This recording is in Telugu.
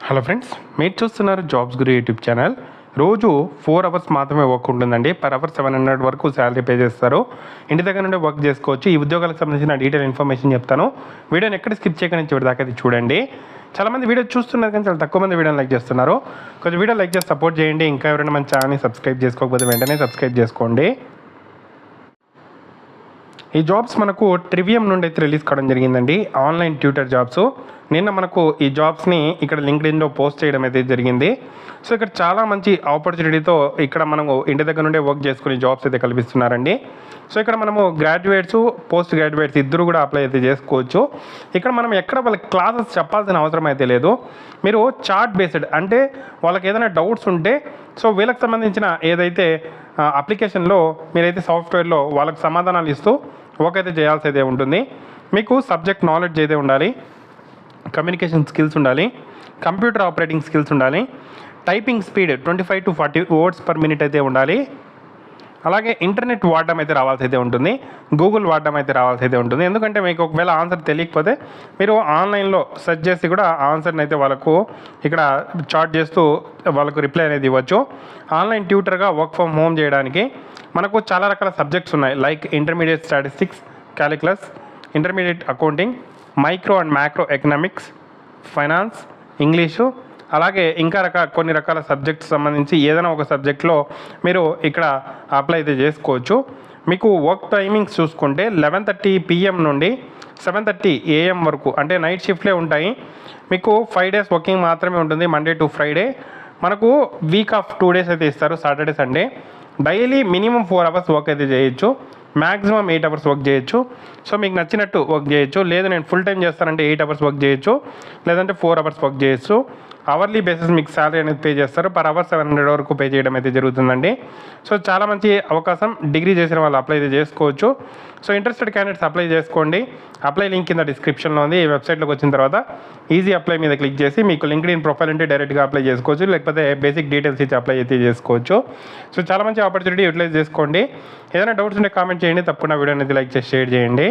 హలో ఫ్రెండ్స్, మీరు చూస్తున్నారు జాబ్స్ గురు యూట్యూబ్ ఛానల్. రోజు 4 అవర్స్ మాత్రమే వర్క్ ఉంటుందండి. పర్ అవర్ 700 వరకు శాలరీ పే చేస్తారు. ఇంటి దగ్గర నుండి వర్క్ చేసుకోవచ్చు. ఈ ఉద్యోగాలకు సంబంధించిన డీటెయిల్ ఇన్ఫర్మేషన్ చెప్తాను. వీడియోని ఎక్కడ స్కిప్ చేయకుండా చివరి దాకా అది చూడండి. చాలామంది వీడియో చూస్తున్నారు కానీ చాలా తక్కువ మంది వీడియోని లైక్ చేస్తున్నారు. కొంచెం వీడియో లైక్ చేసి సపోర్ట్ చేయండి. ఇంకా ఎవరైనా మన ఛానల్ని సబ్స్క్రైబ్ చేసుకోకపోతే వెంటనే సబ్స్క్రైబ్ చేసుకోండి. ఈ జాబ్స్ మనకు ట్రివియం నుండి అయితే రిలీజ్ కావడం జరిగిందండి. Online tutor jobs. నిన్న మనకు ఈ జాబ్స్ని ఇక్కడ లింక్డ్ఇన్లో పోస్ట్ చేయడం అయితే జరిగింది. సో ఇక్కడ చాలా మంచి ఆపర్చునిటీతో ఇక్కడ మనము ఇంటి దగ్గర నుండే వర్క్ చేసుకునే జాబ్స్ అయితే కల్పిస్తున్నారండి. సో ఇక్కడ మనము గ్రాడ్యుయేట్స్, పోస్ట్ గ్రాడ్యుయేట్స్ ఇద్దరు కూడా అప్లై అయితే చేసుకోవచ్చు. ఇక్కడ మనం ఎక్కడ వాళ్ళకి క్లాసెస్ చెప్పాల్సిన అవసరం అయితే లేదు. మీరు చార్ట్ బేస్డ్ అంటే వాళ్ళకి ఏదైనా డౌట్స్ ఉంటే సో వీళ్ళకి సంబంధించిన ఏదైతే అప్లికేషన్లో మీరైతే సాఫ్ట్వేర్లో వాళ్ళకి సమాధానాలు ఇస్తూ వర్క్ అయితే చేయాల్సి అయితే ఉంటుంది. మీకు సబ్జెక్ట్ నాలెడ్జ్ అయితే ఉండాలి, కమ్యూనికేషన్ స్కిల్స్ ఉండాలి, కంప్యూటర్ ఆపరేటింగ్ స్కిల్స్ ఉండాలి, typing speed 25 to 40 words per minute అయితే ఉండాలి. అలాగే ఇంటర్నెట్ వాడడం అయితే రావాల్సి అయితే ఉంటుంది, గూగుల్ వాడడం అయితే రావాల్సి అయితే ఉంటుంది. ఎందుకంటే మీకు ఒకవేళ ఆన్సర్ తెలియకపోతే మీరు ఆన్లైన్లో సెర్చ్ చేసి కూడా ఆన్సర్ని అయితే వాళ్ళకు ఇక్కడ చాట్ చేస్తూ వాళ్ళకు రిప్లై అనేది ఇవ్వచ్చు. ఆన్లైన్ ట్యూటర్గా వర్క్ ఫ్రమ్ హోమ్ చేయడానికి మనకు చాలా రకాల సబ్జెక్ట్స్ ఉన్నాయి. Like intermediate statistics, calculus, intermediate accounting, micro and macro economics, finance, English, అలాగే ఇంకా కొన్ని రకాల సబ్జెక్ట్స్ సంబంధించి ఏదైనా ఒక సబ్జెక్ట్లో మీరు ఇక్కడ అప్లై అయితే చేసుకోవచ్చు. మీకు వర్క్ టైమింగ్స్ చూసుకుంటే 11:30 PM నుండి 7:30 AM వరకు, అంటే నైట్ షిఫ్ట్లే ఉంటాయి. మీకు 5 days వర్కింగ్ మాత్రమే ఉంటుంది, మండే టు ఫ్రైడే. మనకు వీక్ ఆఫ్ 2 days అయితే ఇస్తారు, Saturday Sunday. Daily minimum 4 hours work అయితే చేయొచ్చు, మ్యాక్సిమం 8 hours వర్క్ చేయొచ్చు. సో మీకు నచ్చినట్టు వర్క్ చేయొచ్చు. లేదు నేను ఫుల్ టైం చేస్తానంటే 8 hours వర్క్ చేయొచ్చు, లేదంటే 4 hours వర్క్ చేయొచ్చు. అవర్లీ బేసిస్ మీకు శాలరీ అనేది పే చేస్తారు. పర్ అవర్ 700 వరకు పే చేయడం అయితే జరుగుతుందండి. సో చాలా మంచి అవకాశం. డిగ్రీ చేసిన వాళ్ళు అప్లై అయితే చేసుకోవచ్చు. సో ఇంట్రెస్టెడ్ క్యాండిడేట్స్ అప్లై చేసుకోండి. అప్లై లింక్ కింద డిస్క్రిప్షన్లో ఉంది. ఈ వెబ్సైట్లోకి వచ్చిన తర్వాత ఈజీ అప్లై మీద క్లిక్ చేసి మీకు లింక్డ్ఇన్ ప్రొఫైల్ ఉంటే డైరెక్ట్గా అప్లై చేసుకోవచ్చు, లేకపోతే బేసిక్ డీటెయిల్స్ ఇచ్చి అప్లై అయితే చేసుకోవచ్చు. సో చాలా మంచి ఆపర్చునిటీ యూటిలైజ్ చేసుకోండి. ఏదైనా డౌట్స్ ఉంటే కామెంట్ చేయండి. తప్పకుండా వీడియో అనేది లైక్ చేసి షేర్ చేయండి.